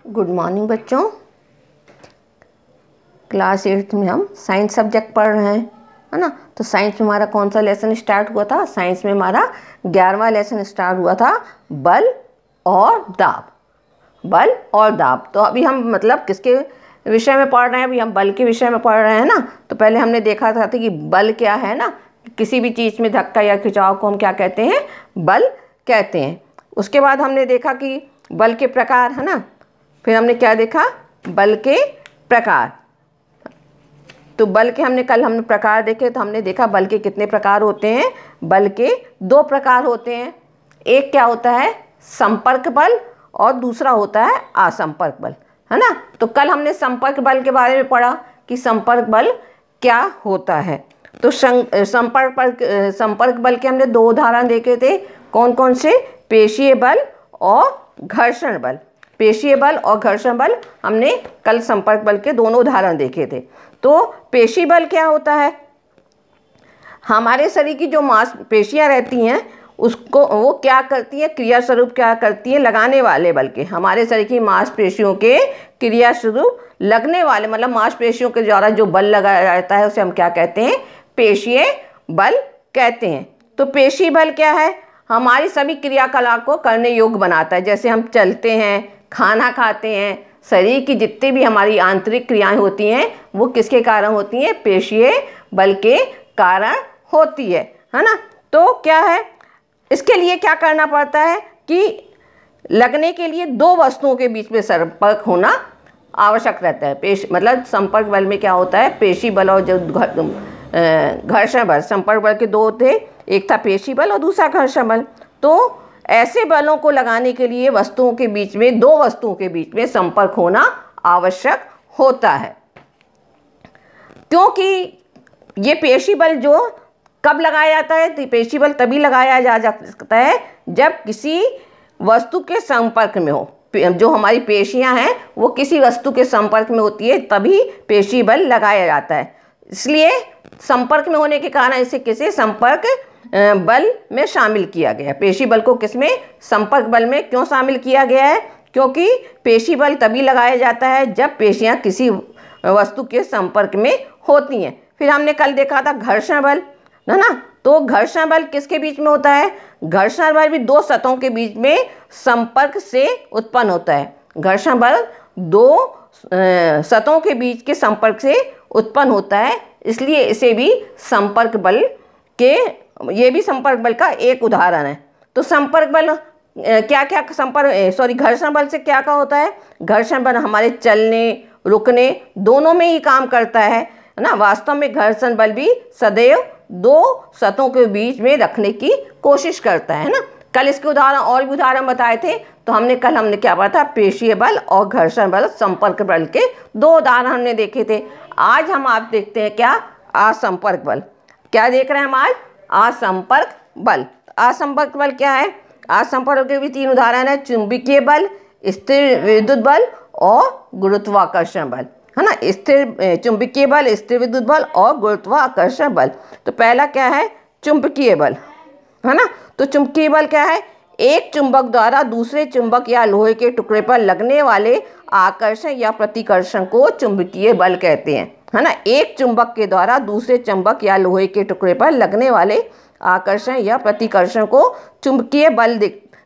Good morning बच्चों। Class 8 में हम साइंस सब्जेक्ट पढ़ रहे हैं, है ना। तो साइंस में हमारा कौन सा लेसन स्टार्ट हुआ था? साइंस में हमारा 11वां लेसन स्टार्ट हुआ था, बल और दाब। बल और दाब। तो अभी हम मतलब किसके विषय में पढ़ रहे हैं? अभी हम बल के विषय में पढ़ रहे हैं ना। तो पहले हमने देखा था कि बल क्या है ना, किसी भी चीज़ में धक्का या खिंचाव को हम क्या कहते हैं? बल कहते हैं। उसके बाद हमने देखा कि बल के प्रकार, है ना। फिर हमने क्या देखा? बल के प्रकार। तो बल के हमने प्रकार देखे। तो हमने देखा बल के कितने प्रकार होते हैं? बल के 2 प्रकार होते हैं। एक क्या होता है? संपर्क बल, और दूसरा होता है असंपर्क बल, है ना। तो कल हमने संपर्क बल के बारे में पढ़ा कि संपर्क बल क्या होता है। तो संपर्क बल के हमने 2 उदाहरण देखे थे। कौन कौन से? पेशीय बल और घर्षण बल। पेशीय बल और घर्षण बल हमने कल संपर्क बल के दोनों उदाहरण देखे थे। तो पेशी बल क्या होता है? हमारे शरीर की जो मांसपेशियां रहती हैं उसको वो क्या करती है? क्रिया स्वरूप क्या करती है? लगाने वाले बल के। हमारे शरीर की मांसपेशियों के क्रिया स्वरूप लगने वाले, मतलब मांसपेशियों के द्वारा जो बल लगाया जाता है उसे हम क्या कहते हैं? पेशीय बल कहते हैं। तो पेशी बल क्या है? हमारी सभी क्रियाकलाप को करने योग्य बनाता है। जैसे हम चलते हैं, खाना खाते हैं, शरीर की जितनी भी हमारी आंतरिक क्रियाएं होती हैं वो किसके कारण होती हैं? पेशीय बल के कारण होती है ना। तो क्या है, इसके लिए क्या करना पड़ता है कि लगने के लिए 2 वस्तुओं के बीच में संपर्क होना आवश्यक रहता है। मतलब संपर्क बल में क्या होता है? पेशी बल और जो घर्षण बल। संपर्क बल के 2 थे, एक था पेशी बल और दूसरा घर्षण बल। तो ऐसे बलों को लगाने के लिए वस्तुओं के बीच में, 2 वस्तुओं के बीच में संपर्क होना आवश्यक होता है। क्योंकि ये पेशी बल जो कब लगाया जाता है? तो पेशी बल तभी लगाया जा सकता है जब किसी वस्तु के संपर्क में हो। जो हमारी पेशियां हैं वो किसी वस्तु के संपर्क में होती है, तभी पेशी बल लगाया जाता है। इसलिए संपर्क में होने के कारण इसे किसी संपर्क बल में शामिल किया गया है। पेशी बल को किसमें? संपर्क बल में क्यों शामिल किया गया है? क्योंकि पेशी बल तभी लगाया जाता है जब पेशियां किसी वस्तु के संपर्क में होती हैं। फिर हमने कल देखा था घर्षण बल, है ना। तो घर्षण बल किसके बीच में होता है? घर्षण बल भी 2 सतहों के बीच में संपर्क से उत्पन्न होता है। घर्षण बल 2 सतहों के बीच के संपर्क से उत्पन्न होता है, इसलिए इसे भी संपर्क बल के, ये भी संपर्क बल का एक उदाहरण है। तो संपर्क बल घर्षण बल से क्या होता है? घर्षण बल हमारे चलने रुकने दोनों में ही काम करता है ना। वास्तव में घर्षण बल भी सदैव 2 सतहों के बीच में रखने की कोशिश करता है ना। कल इसके उदाहरण और भी उदाहरण बताए थे। तो हमने क्या पढ़ा था? पेशीय बल और घर्षण बल, संपर्क बल के 2 उदाहरण हमने देखे थे। आज हम आप देखते हैं क्या? असंपर्क बल। क्या देख रहे हैं हम आज? असंपर्क बल। असंपर्क बल क्या है? असंपर्क के भी 3 उदाहरण है, चुंबकीय बल, स्थिर विद्युत बल और गुरुत्वाकर्षण बल, है ना। स्थिर चुंबकीय बल, स्थिर विद्युत बल और गुरुत्वाकर्षण बल। तो पहला क्या है? चुंबकीय बल, है ना। तो चुंबकीय बल क्या है? एक चुंबक द्वारा दूसरे चुंबक या लोहे के टुकड़े पर लगने वाले आकर्षण या प्रतिकर्षण को चुंबकीय बल कहते हैं, है ना। एक चुंबक के द्वारा दूसरे चुंबक या लोहे के टुकड़े पर लगने वाले आकर्षण या प्रतिकर्षण को चुंबकीय बल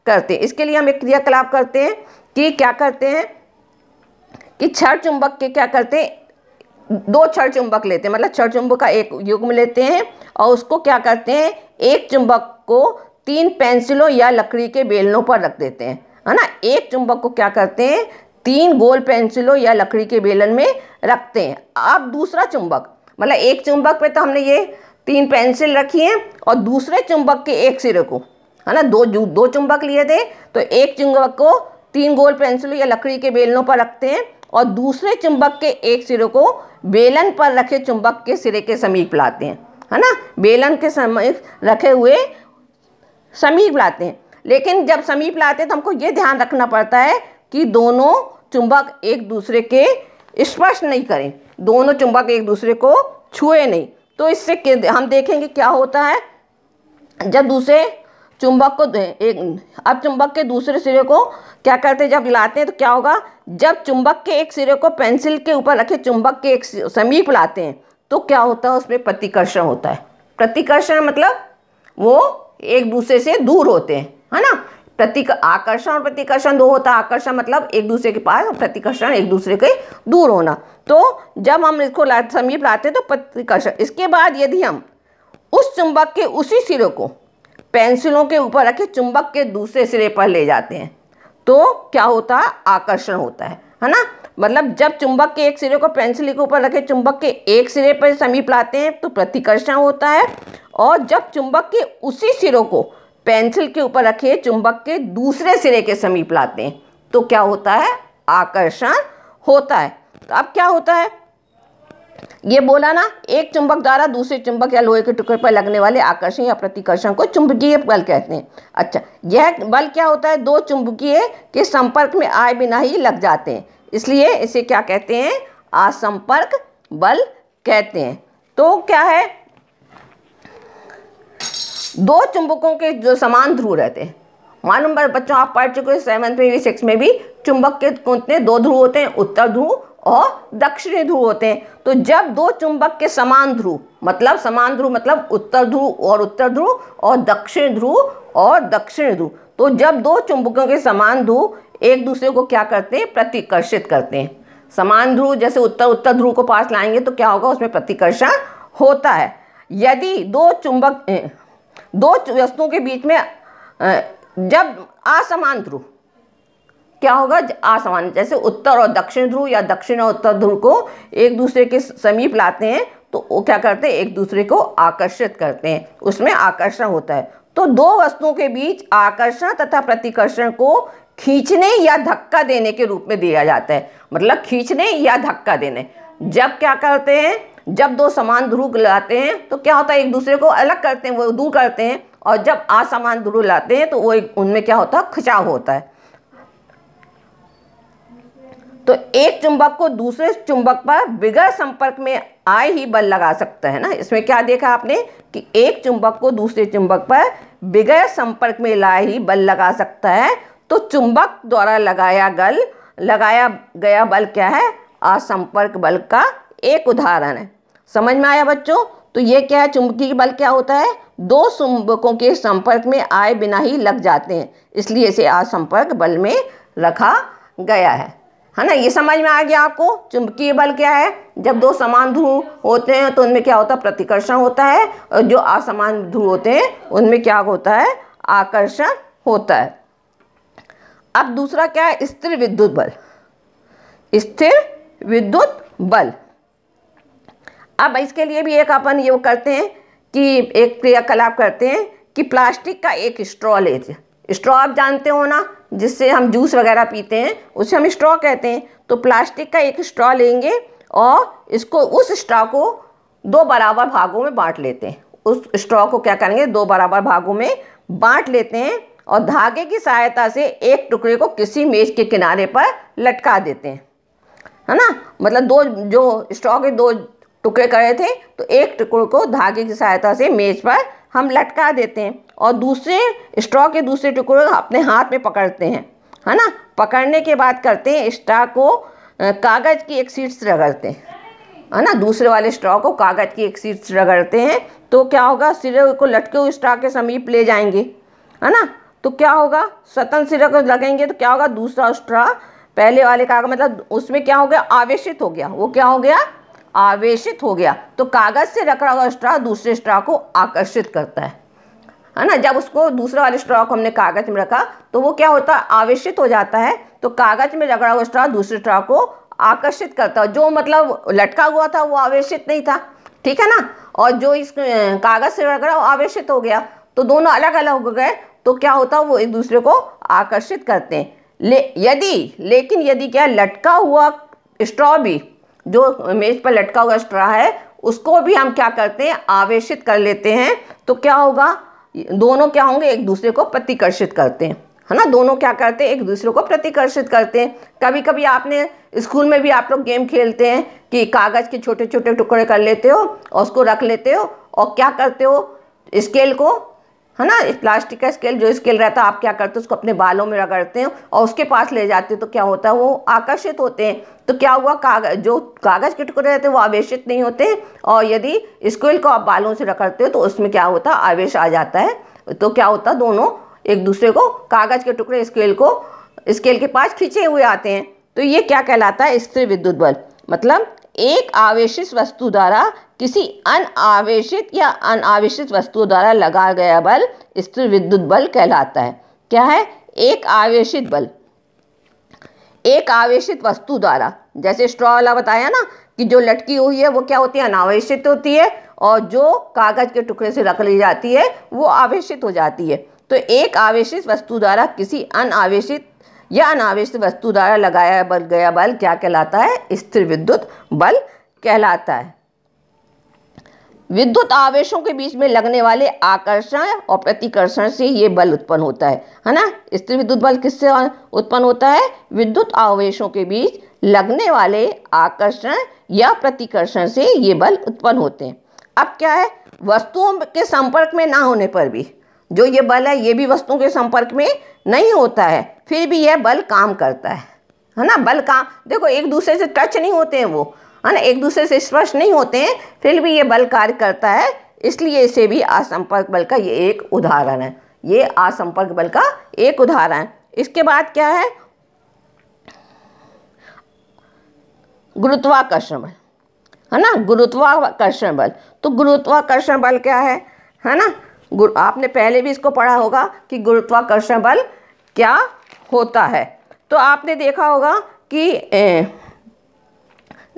करते हैं। इसके लिए हम एक क्रियाकलाप करते हैं कि क्या करते हैं कि छड़ चुंबक के क्या करते हैं? 2 छड़ चुंबक लेते हैं, मतलब छड़ चुंबक का एक युग्म लेते हैं और उसको क्या करते हैं? एक चुंबक को 3 पेंसिलों या लकड़ी के बेलनों पर रख देते हैं, है ना। एक चुंबक को क्या करते हैं? 3 गोल पेंसिलों या लकड़ी के बेलन में रखते हैं। अब दूसरा चुंबक, मतलब एक चुंबक पे तो हमने ये 3 पेंसिल रखी हैं और दूसरे चुंबक के एक सिरे को, है ना, 2 चुंबक लिए थे तो एक चुंबक को 3 गोल पेंसिलों या लकड़ी के बेलनों पर रखते हैं और दूसरे चुंबक के एक सिरे को बेलन पर रखे चुंबक के सिरे के समीप लाते हैं, है ना। बेलन के समीप रखे हुए समीप लाते हैं। लेकिन जब समीप लाते हैं तो हमको ये ध्यान रखना पड़ता है कि दोनों चुंबक एक दूसरे के स्पर्श नहीं करें, दोनों चुंबक एक दूसरे को छुए नहीं। तो इससे हम देखेंगे क्या होता है जब दूसरे चुंबक को अब चुंबक के दूसरे सिरे को क्या करते हैं? जब हिलाते हैं तो क्या होगा? जब चुंबक के एक सिरे को पेंसिल के ऊपर रखे चुंबक के एक समीप लाते हैं तो क्या होता है, उसमें प्रतिकर्षण होता है। प्रतिकर्षण मतलब वो एक दूसरे से दूर होते हैं, है ना। आकर्षण और प्रतिकर्षण दो होता है। आकर्षण मतलब एक दूसरे के पास, और प्रतिकर्षण एक दूसरे के दूर होना। तो जब हम इसको समीप लाते हैं तो प्रतिकर्षण। इसके बाद यदि हम उस चुंबक के उसी सिरे को पेंसिलों के ऊपर रखे चुंबक के दूसरे सिरे पर ले जाते हैं तो क्या होता है, आकर्षण होता है ना। मतलब जब चुंबक के एक सिरे को पेंसिल के ऊपर रखे चुंबक के एक सिरे पर समीप लाते हैं तो प्रतिकर्षण होता है, और जब चुंबक के उसी सिरों को पेंसिल के ऊपर रखे चुंबक के दूसरे सिरे के समीप लाते हैं तो क्या होता है, आकर्षण होता है। तो अब क्या होता है, ये बोला ना, एक चुंबक द्वारा दूसरे चुंबक या लोहे के टुकड़े पर लगने वाले आकर्षण या प्रतिकर्षण को चुंबकीय बल कहते हैं। अच्छा, यह बल क्या होता है, दो चुंबकीय के संपर्क में आए बिना ही लग जाते हैं, इसलिए इसे क्या कहते हैं, असंपर्क बल कहते हैं। तो क्या है, दो चुंबकों के जो समान ध्रुव रहते हैं, मालूम बच्चों आप पढ़ चुके हैं 7th में भी 6th में भी, चुंबक के कितने दो ध्रुव होते हैं, उत्तर ध्रुव और दक्षिणी ध्रुव होते हैं। तो जब दो चुंबक के समान ध्रुव मतलब उत्तर ध्रुव और दक्षिण ध्रुव और दक्षिण ध्रुव, तो जब दो चुंबकों के समान ध्रुव एक दूसरे को क्या करते हैं, प्रतिकर्षित करते हैं। समान ध्रुव जैसे उत्तर ध्रुव को पास लाएंगे तो क्या होगा, उसमें प्रतिकर्षण होता है। यदि दो वस्तुओं के बीच में जब असमान ध्रुव, क्या होगा, असमान, जैसे उत्तर और दक्षिण ध्रुव या दक्षिण और उत्तर ध्रुव को एक दूसरे के समीप लाते हैं तो वो क्या करते हैं, एक दूसरे को आकर्षित करते हैं, उसमें आकर्षण होता है। तो दो वस्तुओं के बीच आकर्षण तथा प्रतिकर्षण को खींचने या धक्का देने के रूप में दिया जाता है। मतलब खींचने या धक्का देने, जब क्या करते हैं, जब दो समान ध्रुव लाते हैं तो क्या होता है, एक दूसरे को अलग करते हैं, वो दूर करते हैं, और जब असमान ध्रुव लाते हैं तो वो उनमें क्या होता है, खिंचाव होता है। तो एक चुंबक को दूसरे चुंबक पर बिगर संपर्क में आए ही बल लगा सकता है ना। इसमें क्या देखा आपने कि एक चुंबक को दूसरे चुंबक पर बिगर संपर्क में लाए ही बल लगा सकता है। तो चुंबक द्वारा लगाया गया बल क्या है, असंपर्क बल का एक उदाहरण है। समझ में आया बच्चों। तो ये क्या है, चुंबकीय बल क्या होता है, दो चुंबकों के संपर्क में आए बिना ही लग जाते हैं, इसलिए इसे असंपर्क बल में रखा गया है ना। ये समझ में आ गया आपको। चुंबकीय बल क्या है, जब दो समान ध्रुव होते हैं तो उनमें क्या होता है, प्रतिकर्षण होता है, और जो असमान ध्रुव होते हैं उनमें क्या होता है, आकर्षण होता है। अब दूसरा क्या है, स्थिर विद्युत बल। स्थिर विद्युत बल, अब इसके लिए भी एक अपन ये करते हैं कि एक क्रियाकलाप करते हैं कि प्लास्टिक का एक स्ट्रॉ लेते, स्ट्रॉ आप जानते हो ना, जिससे हम जूस वगैरह पीते हैं, उसे हम स्ट्रॉ कहते हैं। तो प्लास्टिक का एक स्ट्रॉ लेंगे और उस स्ट्रॉ को दो बराबर भागों में बांट लेते हैं। उस स्ट्रॉ को क्या करेंगे, दो बराबर भागों में बांट लेते हैं और धागे की सहायता से एक टुकड़े को किसी मेज के किनारे पर लटका देते हैं, है ना। मतलब दो जो स्ट्रॉ के दो टुकड़े करे थे तो एक टुकड़े को धागे की सहायता से मेज पर हम लटका देते हैं और दूसरे स्ट्रॉ के दूसरे टुकड़े अपने हाथ में पकड़ते हैं, है ना। पकड़ने के बाद करते हैं, स्ट्रॉ को कागज़ की एक शीट से रगड़ते हैं, है ना। दूसरे वाले स्ट्रॉ को कागज़ की एक शीट से रगड़ते हैं तो क्या होगा, सिरे को लटके हुए स्ट्रॉ के समीप ले जाएंगे, है ना। तो क्या होगा, स्वतंत्र सिरे को लगेंगे तो क्या होगा, दूसरा स्ट्रॉ पहले वाले कागज मतलब उसमें क्या हो गया, आवेशित हो गया। वो क्या हो गया, आवेशित हो गया। तो कागज से रखा हुआ स्ट्रॉ दूसरे स्ट्रॉ को आकर्षित करता है ना। जब उसको दूसरे वाले स्ट्रॉ को हमने कागज में रखा तो वो क्या होता है, आवेशित हो जाता है। तो कागज में रगड़ा हुआ स्ट्रॉ दूसरे स्ट्रॉ को आकर्षित करता है। जो मतलब लटका हुआ था वो आवेशित नहीं था, ठीक है ना। और जो इस कागज से रगड़ा वो आवेशित हो गया। तो दोनों अलग अलग हो गए तो क्या होता है, वो एक दूसरे को आकर्षित करते हैं। लेकिन यदि क्या, लटका हुआ स्ट्रॉ भी, जो मेज पर लटका हुआ स्ट्रॉ है उसको भी हम क्या करते हैं, आवेशित कर लेते हैं। तो क्या होगा, दोनों क्या होंगे, एक दूसरे को प्रतिकर्षित करते हैं, है ना। दोनों क्या करते हैं, एक दूसरे को प्रतिकर्षित करते हैं। कभी कभी आपने स्कूल में भी आप लोग गेम खेलते हैं कि कागज़ के छोटे छोटे टुकड़े कर लेते हो और उसको रख लेते हो और क्या करते हो, स्केल को है ना, प्लास्टिक का स्केल, जो स्केल रहता है, आप क्या करते हैं उसको अपने बालों में रगड़ते हैं और उसके पास ले जाते हैं, तो क्या होता है वो आकर्षित होते हैं। तो क्या हुआ, जो कागज़ के टुकड़े रहते हैं वो आवेशित नहीं होते, और यदि स्केल को आप बालों से रगड़ते हो तो उसमें क्या होता है, आवेश आ जाता है। तो क्या होता है, दोनों एक दूसरे को, कागज़ के टुकड़े स्केल के पास खींचे हुए आते हैं। तो ये क्या कहलाता है, स्थिर विद्युत बल। मतलब एक आवेशित वस्तु द्वारा किसी अनावेशित या अनावेशित वस्तु द्वारा लगाया गया बल स्थिर विद्युत बल कहलाता है। क्या है, एक आवेशित बल, एक आवेशित वस्तु द्वारा, जैसे स्ट्रॉ वाला बताया ना कि जो लटकी हुई है वो क्या होती है, अनावेशित होती है, और जो कागज के टुकड़े से रख ली जाती है वो आवेशित हो जाती है। तो एक आवेशित वस्तु द्वारा किसी अनावेशित या अनावेशित वस्तु द्वारा लगाया गया बल क्या कहलाता है, स्थिर विद्युत बल कहलाता है। विद्युत आवेशों के बीच में लगने वाले आकर्षण और प्रतिकर्षण से ये बल उत्पन्न होता है ना। स्थिर विद्युत बल किससे उत्पन्न होता है, विद्युत आवेशों के बीच लगने वाले आकर्षण या प्रतिकर्षण से ये बल उत्पन्न होते हैं। अब क्या है, वस्तुओं के संपर्क में ना होने पर भी जो ये बल है ये भी वस्तुओं के संपर्क में नहीं होता है, फिर भी यह बल काम करता है ना। बल काम, देखो एक दूसरे से टच नहीं होते हैं वो, है ना, एक दूसरे से स्पर्श नहीं होते हैं, फिर भी ये बल कार्य करता है, इसलिए इसे भी असंपर्क बल का ये एक उदाहरण है। ये असंपर्क बल का एक उदाहरण है। इसके बाद क्या है, गुरुत्वाकर्षण बल, है ना, गुरुत्वाकर्षण बल। तो गुरुत्वाकर्षण बल क्या है ना, आपने पहले भी इसको पढ़ा होगा कि गुरुत्वाकर्षण बल क्या होता है। तो आपने देखा होगा कि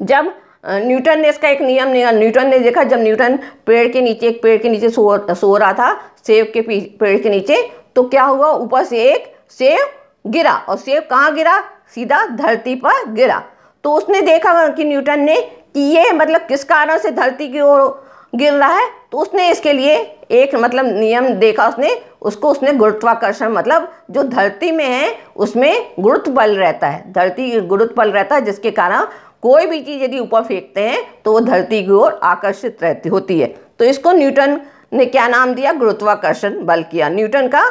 जब न्यूटन ने इसका एक नियम, न्यूटन ने देखा, जब न्यूटन एक पेड़ के नीचे सो रहा था, सेब के पेड़ के नीचे, तो क्या हुआ, ऊपर से एक सेब गिरा, और सेब कहाँ गिरा, सीधा धरती पर गिरा। तो उसने देखा कि न्यूटन ने कि ये मतलब किस कारण से धरती की ओर गिर रहा है, तो उसने इसके लिए एक मतलब नियम देखा, उसने गुरुत्वाकर्षण, मतलब जो धरती में है उसमें गुरुत्व बल रहता है, धरती गुरुत्व बल रहता है, जिसके कारण कोई भी चीज़ यदि ऊपर फेंकते हैं तो वो धरती की ओर आकर्षित होती है। तो इसको न्यूटन ने क्या नाम दिया, गुरुत्वाकर्षण बल किया, न्यूटन का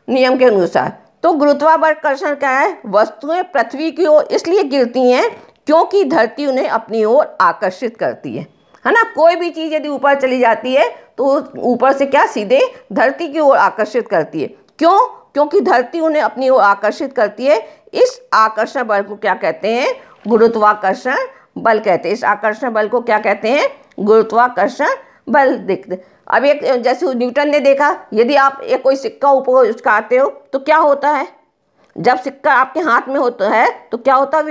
नियम के अनुसार। तो गुरुत्वाकर्षण क्या है, वस्तुएं पृथ्वी की ओर इसलिए गिरती हैं क्योंकि धरती उन्हें अपनी ओर आकर्षित करती है ना। कोई भी चीज़ यदि ऊपर चली जाती है तो ऊपर से क्या सीधे धरती की ओर आकर्षित करती है। क्यों, क्योंकि धरती उन्हें अपनी ओर आकर्षित करती है। इस आकर्षण बल को क्या कहते हैं, गुरुत्वाकर्षण बल कहते हैं। इस आकर्षण बल को क्या कहते हैं, गुरुत्वाकर्षण बल। देखते अब एक, जैसे न्यूटन ने देखा, यदि आप एक कोई सिक्का ऊपर उचकाते हो तो क्या होता है, जब सिक्का आपके हाथ में होता है तो क्या होता है,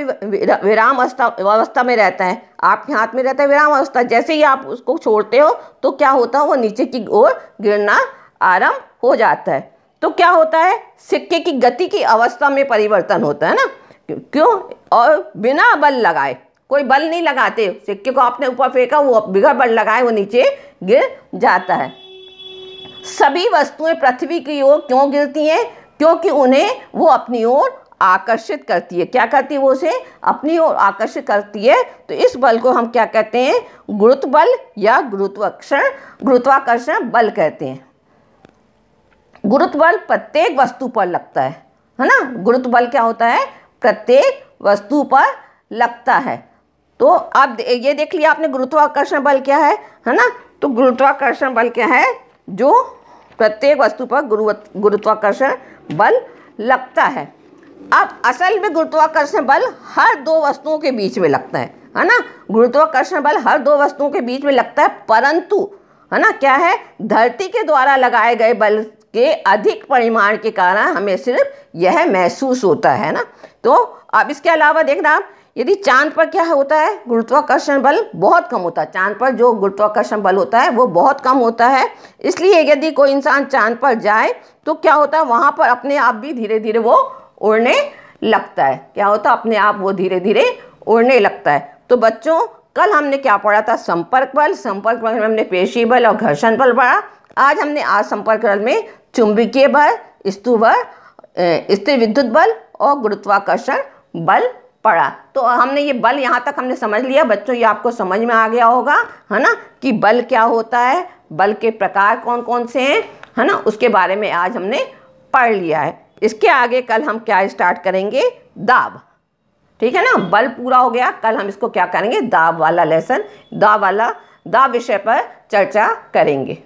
विराम अवस्था में रहता है, आपके हाथ में रहता है विराम अवस्था। जैसे ही आप उसको छोड़ते हो तो क्या होता है, वो नीचे की ओर गिरना आरंभ हो जाता है। तो क्या होता है, सिक्के की गति की अवस्था में परिवर्तन होता है ना। क्यों, और बिना बल लगाए, कोई बल नहीं लगाते, सिक्के को आपने ऊपर फेंका, वो बिना बल लगाए वो नीचे गिर जाता है। सभी वस्तुएं पृथ्वी की ओर क्यों गिरती हैं, क्योंकि उन्हें वो अपनी ओर आकर्षित करती है। क्या करती है, वो उसे अपनी ओर आकर्षित करती है। तो इस बल को हम क्या कहते हैं, गुरुत्व बल या गुरुत्वाकर्षण बल कहते हैं। गुरुत्व बल प्रत्येक वस्तु पर लगता है ना। गुरुत्व बल क्या होता है, प्रत्येक वस्तु पर लगता है। तो अब ये देख लिया आपने गुरुत्वाकर्षण बल क्या है ना। तो गुरुत्वाकर्षण बल क्या है, जो प्रत्येक वस्तु पर गुरुत्वाकर्षण बल लगता है। अब असल में गुरुत्वाकर्षण बल हर दो वस्तुओं के बीच में लगता है ना। गुरुत्वाकर्षण बल हर दो वस्तुओं के बीच में लगता है, परंतु है ना क्या है, धरती के द्वारा लगाए गए बल के अधिक परिमाण के कारण हमें सिर्फ यह महसूस होता है ना। तो अब इसके अलावा देखना, यदि चांद पर क्या होता है, गुरुत्वाकर्षण बल बहुत कम होता है। चांद पर जो गुरुत्वाकर्षण बल होता है वो बहुत कम होता है। इसलिए यदि कोई इंसान चांद पर जाए तो क्या होता है, वहाँ पर अपने आप भी धीरे धीरे वो उड़ने लगता है। क्या होता है, अपने आप वो धीरे धीरे उड़ने लगता है। तो बच्चों, कल हमने क्या पढ़ा था, संपर्क बल में हमने पेशी बल और घर्षण बल पढ़ा। आज हमने असंपर्क बल में चुंबकीय बल, स्थिर विद्युत बल और गुरुत्वाकर्षण बल पढ़ा। तो हमने ये बल यहाँ तक हमने समझ लिया बच्चों, ये आपको समझ में आ गया होगा है ना, कि बल क्या होता है, बल के प्रकार कौन कौन से हैं, है ना, उसके बारे में आज हमने पढ़ लिया है। इसके आगे कल हम क्या स्टार्ट करेंगे, दाब। ठीक है ना, बल पूरा हो गया, कल हम इसको क्या करेंगे, दाब वाला लेसन, दाब विषय पर चर्चा करेंगे।